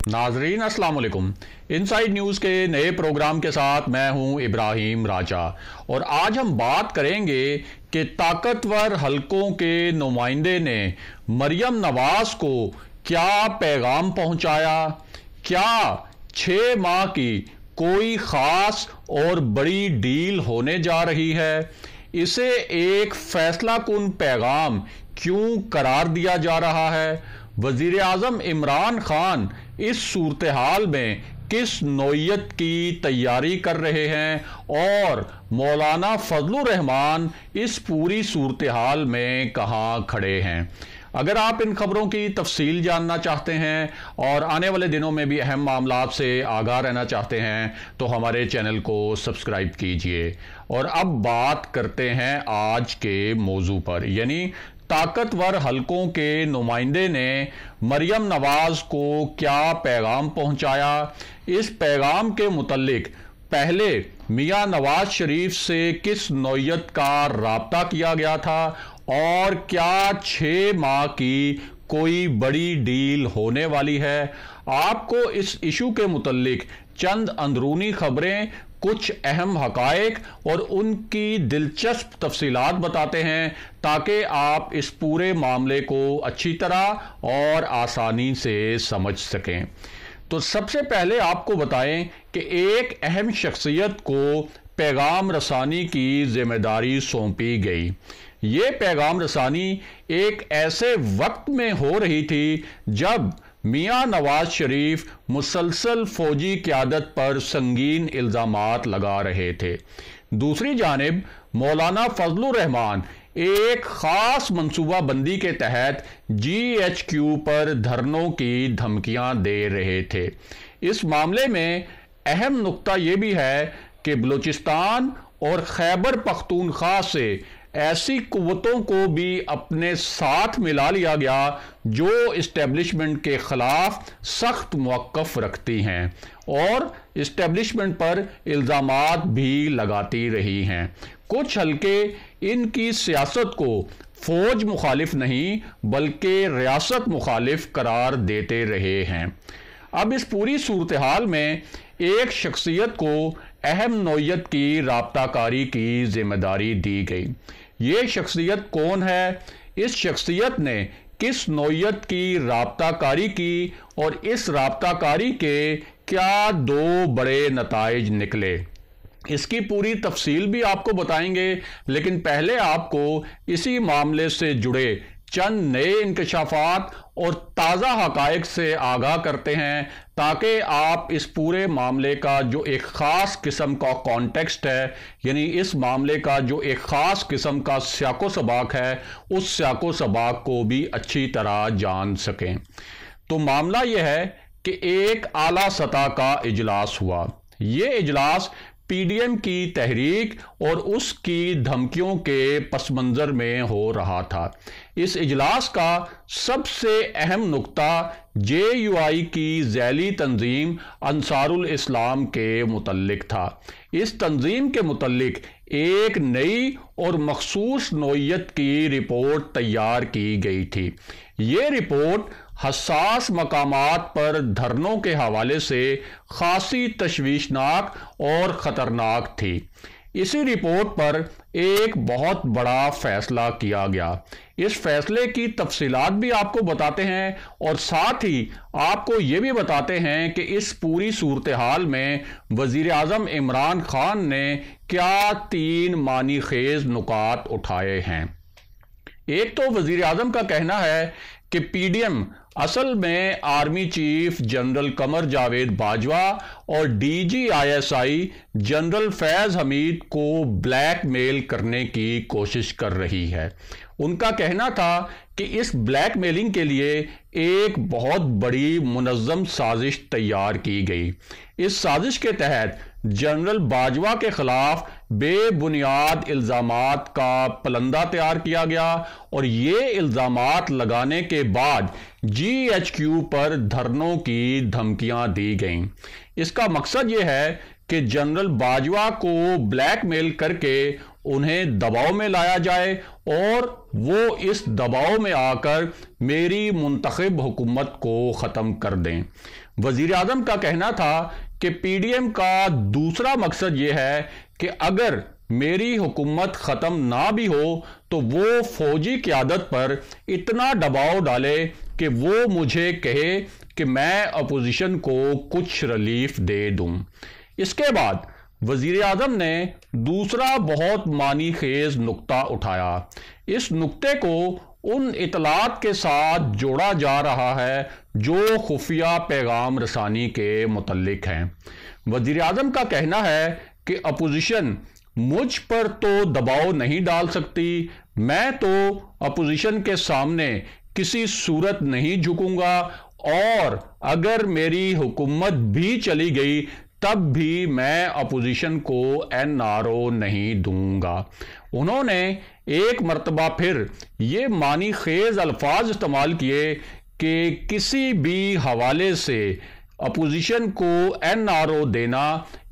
नाजरीन अस्सलाम वालेकुम। इनसाइड न्यूज़ के नए प्रोग्राम के साथ मैं हूं इब्राहिम राजा और आज हम बात करेंगे कि ताकतवर हलकों के नुमाइंदे ने मरियम नवाज को क्या पैगाम पहुंचाया। क्या 6 माह की कोई ख़ास और बड़ी डील होने जा रही है? इसे एक फैसला कुन पैगाम क्यों करार दिया जा रहा है? वज़ीर आज़म इमरान खान इस सूरत हाल में किस नौयत की तैयारी कर रहे हैं और मौलाना फजलुर रहमान इस पूरी सूरत हाल में कहाँ खड़े हैं? अगर आप इन खबरों की तफसील जानना चाहते हैं और आने वाले दिनों में भी अहम मामलात से आगाह रहना चाहते हैं तो हमारे चैनल को सब्सक्राइब कीजिए। और अब बात करते हैं आज के मौजू पर, यानी ताकतवर हलकों के नुमाइंदे ने मरियम नवाज को क्या पैगाम पहुंचाया। इस पैगाम के मुतल्लिक पहले मियां नवाज शरीफ से किस नौयत का राब्ता किया गया था और क्या 6 माह की कोई बड़ी डील होने वाली है? आपको इस इशू के मुतल्लिक चंद अंदरूनी खबरें, कुछ अहम हकायक और उनकी दिलचस्प तफसीलात बताते हैं ताकि आप इस पूरे मामले को अच्छी तरह और आसानी से समझ सकें। तो सबसे पहले आपको बताएं कि एक अहम शख्सियत को पैगाम रसानी की जिम्मेदारी सौंपी गई। ये पैगाम रसानी एक ऐसे वक्त में हो रही थी जब मियां नवाज शरीफ मुसलसल फौजी क़यादत पर संगीन इल्ज़ामात लगा रहे थे। दूसरी जानिब मौलाना फजलुर रहमान एक ख़ास मनसूबाबंदी के तहत GHQ पर धरनों की धमकियां दे रहे थे। इस मामले में अहम नुक्ता यह भी है कि बलूचिस्तान और खैबर पख्तूनख्वा से ऐसी कुव्वतों को भी अपने साथ मिला लिया गया जो इस्टेब्लिशमेंट के खिलाफ सख्त मौक़िफ़ रखती हैं और इस्टेब्लिशमेंट पर इल्ज़ामात भी लगाती रही हैं। कुछ हल्के इनकी सियासत को फौज मुखालिफ नहीं बल्कि रियासत मुखालिफ करार देते रहे हैं। अब इस पूरी सूरत हाल में एक शख्सियत को अहम नौयत की राब्ताकारी की जिम्मेदारी दी गई। ये शख्सियत कौन है? इस शख्सियत ने किस नौयत की राब्ताकारी की और इस राब्ताकारी के क्या 2 बड़े नताइज निकले? इसकी पूरी तफसील भी आपको बताएंगे, लेकिन पहले आपको इसी मामले से जुड़े चंद नए इंकशाफात और ताज़ा हकायक से आगाह करते हैं ताकि आप इस पूरे मामले का जो एक ख़ास किस्म का कॉन्टेक्स्ट है, यानी इस मामले का जो एक ख़ास किस्म का सियाको सबाक है, उस सियाको सबाक को भी अच्छी तरह जान सकें। तो मामला यह है कि एक आला सतह का इजलास हुआ। ये इजलास PDM की तहरीक और उसकी धमकियों के पस मंज़र में हो रहा था। इस इजलास का सबसे अहम नुक्ता JUI की ज़ैली तंजीम अंसारुल इस्लाम के मुतल्लिक था। इस तंजीम के मुतल्लिक एक नई और मखसूस नौयत की रिपोर्ट तैयार की गई थी। ये रिपोर्ट हसास मकामात पर धरनों के हवाले से खासी तशवीशनाक और ख़तरनाक थी। इसी रिपोर्ट पर एक बहुत बड़ा फैसला किया गया। इस फैसले की तफसीलात भी आपको बताते हैं और साथ ही आपको ये भी बताते हैं कि इस पूरी सूरत हाल में वज़ीर आज़म इमरान खान ने क्या 3 मानी खेज नुकात उठाए हैं। एक तो वज़ीर आज़म का कहना है कि PDM असल में army chief general Qamar Javed Bajwa और DGISI जनरल फैज़ हमीद को ब्लैकमेल करने की कोशिश कर रही है। उनका कहना था कि इस ब्लैकमेलिंग के लिए एक बहुत बड़ी मुनज़्ज़म साजिश तैयार की गई। इस साजिश के तहत जनरल बाजवा के खिलाफ बेबुनियाद इल्ज़ामात का पलंदा तैयार किया गया और ये इल्ज़ामात लगाने के बाद GHQ पर धरनों की धमकियां दी गईं। इसका मकसद ये है कि जनरल बाजवा को ब्लैकमेल करके उन्हें दबाव में लाया जाए और वो इस दबाव में आकर मेरी मुंतखब हुकूमत को ख़त्म कर दें। वजीर आजम का कहना था कि पीडीएम का दूसरा मकसद यह है कि अगर मेरी हुकूमत ख़त्म ना भी हो तो वो फौजी क़यादत पर इतना दबाव डाले कि वो मुझे कहे कि मैं अपोजिशन को कुछ रिलीफ दे दूं। इसके बाद वजीर आजम ने दूसरा बहुत मानी खेज नुक्ता उठाया। इस नुक्ते को उन इतलात के साथ जोड़ा जा रहा है जो खुफिया पैगाम रसानी के मुतल्लिक हैं। वजीर आजम का कहना है कि अपोजिशन मुझ पर तो दबाव नहीं डाल सकती, मैं तो अपोजिशन के सामने किसी सूरत नहीं झुकूंगा और अगर मेरी हुकूमत भी चली गई तब भी मैं अपोजिशन को एनआरओ नहीं दूंगा। उन्होंने एक मर्तबा फिर ये मानी खेज अल्फाज इस्तेमाल किए कि किसी भी हवाले से अपोजिशन को एनआरओ देना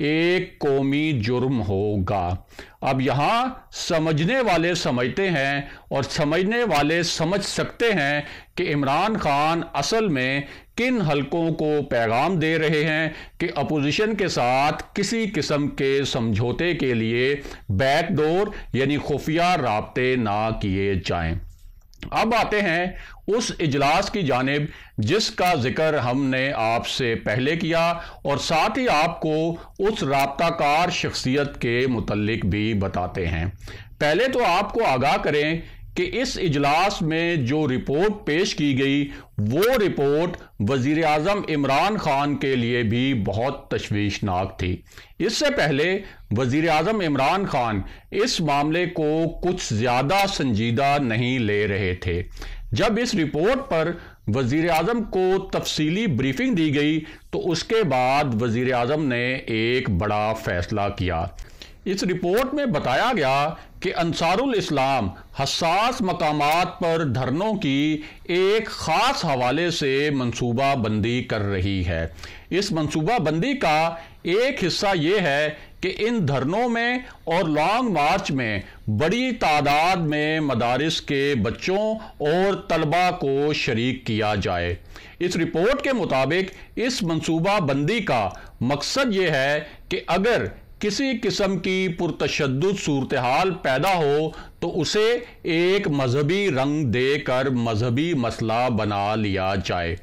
एक कौमी जुर्म होगा। अब यहां समझने वाले समझते हैं और समझने वाले समझ सकते हैं कि इमरान खान असल में किन हलकों को पैगाम दे रहे हैं कि अपोजिशन के साथ किसी किस्म के समझौते के लिए बैकडोर यानी खुफिया राब्ते ना किए जाएं। अब आते हैं उस इजलास की जानिब जिसका जिक्र हमने आपसे पहले किया और साथ ही आपको उस राब्ताकार शख्सियत के मुतल्लिक भी बताते हैं। पहले तो आपको आगाह करें कि इस इजलास में जो रिपोर्ट पेश की गई वो रिपोर्ट वजीर आजम इमरान खान के लिए भी बहुत तशवीशनाक थी। इससे पहले वजीर आजम इमरान खान इस मामले को कुछ ज्यादा संजीदा नहीं ले रहे थे। जब इस रिपोर्ट पर वजीर आजम को तफसीली ब्रीफिंग दी गई तो उसके बाद वजीर आजम ने एक बड़ा फैसला किया। इस रिपोर्ट में बताया गया कि अंसारुल इस्लाम हसास मकामात पर धरनों की एक ख़ास हवाले से मंसूबा बंदी कर रही है। इस मंसूबा बंदी का एक हिस्सा ये है कि इन धरनों में और लॉन्ग मार्च में बड़ी तादाद में मदारिस के बच्चों और तलबा को शरीक किया जाए। इस रिपोर्ट के मुताबिक इस मंसूबा बंदी का मकसद ये है कि अगर किसी किस्म की पुरतशद्दुद सूरत हाल पैदा हो तो उसे एक मजहबी रंग देकर मजहबी मसला बना लिया जाए।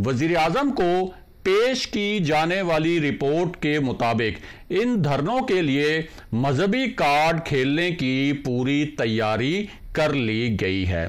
वजीर आजम को पेश की जाने वाली रिपोर्ट के मुताबिक इन धरनों के लिए मजहबी कार्ड खेलने की पूरी तैयारी कर ली गई है।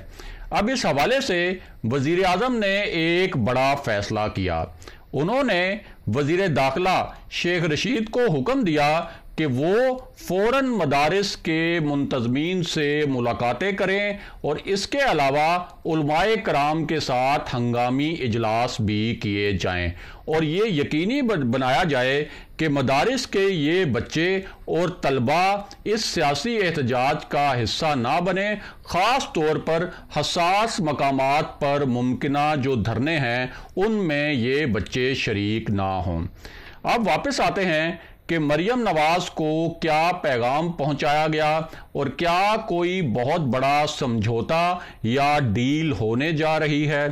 अब इस हवाले से वजीर आजम ने एक बड़ा फैसला किया। उन्होंने वजीर दाखिला शेख रशीद को हुक्म दिया कि वो फौरन मदारिस के मुंतजमीन से मुलाकातें करें और इसके अलावा उलमाए कराम के साथ हंगामी इजलास भी किए जाएं और ये यकीनी बनाया जाए कि मदारिस के ये बच्चे और तलबा इस सियासी एहतजाज का हिस्सा ना बने, ख़ास तौर पर हसास मकामात पर मुमकिना जो धरने हैं उनमें ये बच्चे शरीक ना हों। अब वापस आते हैं कि मरियम नवाज को क्या पैगाम पहुंचाया गया और क्या कोई बहुत बड़ा समझौता या डील होने जा रही है।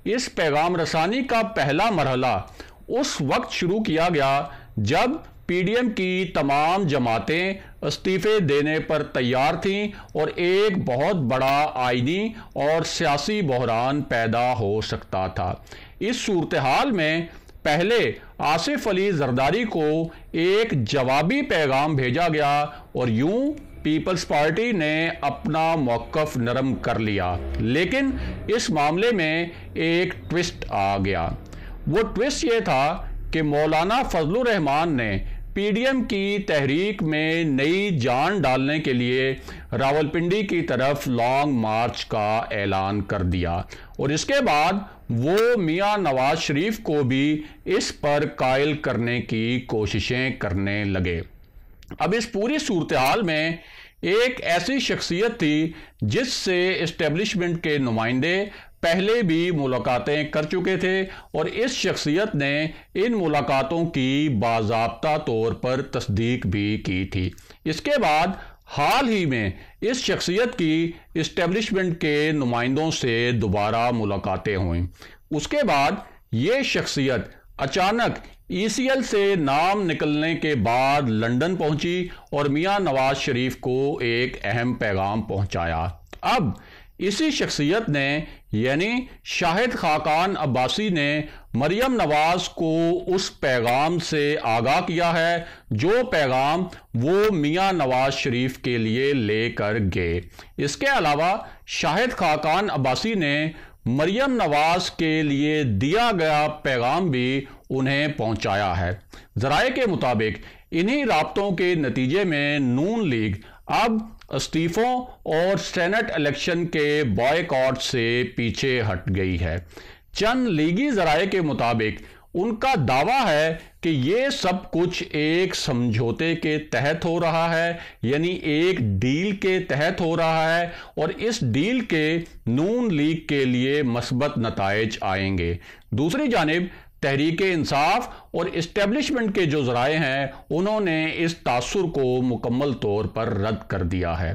इस पैगाम रसानी का पहला मरहला उस वक्त शुरू किया गया जब पीडीएम की तमाम जमातें इस्तीफे देने पर तैयार थीं और एक बहुत बड़ा आईनी और सियासी बहरान पैदा हो सकता था। इस सूरत हाल में पहले आसिफ अली जरदारी को एक जवाबी पैगाम भेजा गया और यूं पीपल्स पार्टी ने अपना मौक़िफ़ नरम कर लिया, लेकिन इस मामले में एक ट्विस्ट आ गया। वो ट्विस्ट ये था कि मौलाना फजलुर रहमान ने पीडीएम की तहरीक में नई जान डालने के लिए रावलपिंडी की तरफ लॉन्ग मार्च का ऐलान कर दिया और इसके बाद वो मियां नवाज शरीफ को भी इस पर कायल करने की कोशिशें करने लगे। अब इस पूरी सूरत हाल में एक ऐसी शख्सियत थी जिससे इस्टेब्लिशमेंट के नुमाइंदे पहले भी मुलाकातें कर चुके थे और इस शख्सियत ने इन मुलाकातों की बाज़ाब्ता तौर पर तस्दीक भी की थी। इसके बाद हाल ही में इस शख्सियत की इस्टेब्लिशमेंट के नुमाइंदों से दोबारा मुलाकातें हुईं। उसके बाद ये शख्सियत अचानक ईसीएल से नाम निकलने के बाद लंदन पहुंची और मियां नवाज शरीफ को एक अहम पैगाम पहुंचाया। अब इसी शख्सियत ने यानी शाहिद खाकान अब्बासी ने मरियम नवाज को उस पैगाम से आगाह किया है जो पैगाम वो मियां नवाज शरीफ के लिए लेकर गए। इसके अलावा शाहिद खाकान अब्बासी ने मरियम नवाज के लिए दिया गया पैगाम भी उन्हें पहुंचाया है। जराये के मुताबिक इन्हीं राब्तों के नतीजे में नून लीग अब इस्तीफों और सेनेट इलेक्शन के बॉयकॉट से पीछे हट गई है। चंद लीगी जराये के मुताबिक उनका दावा है कि ये सब कुछ एक समझौते के तहत हो रहा है, यानी एक डील के तहत हो रहा है और इस डील के नून लीग के लिए मस्बत नताइज आएंगे। दूसरी जानिब तहरीक इंसाफ और इस्टेब्लिशमेंट के जो जराए हैं उन्होंने इस तासुर को मुकम्मल तौर पर रद्द कर दिया है।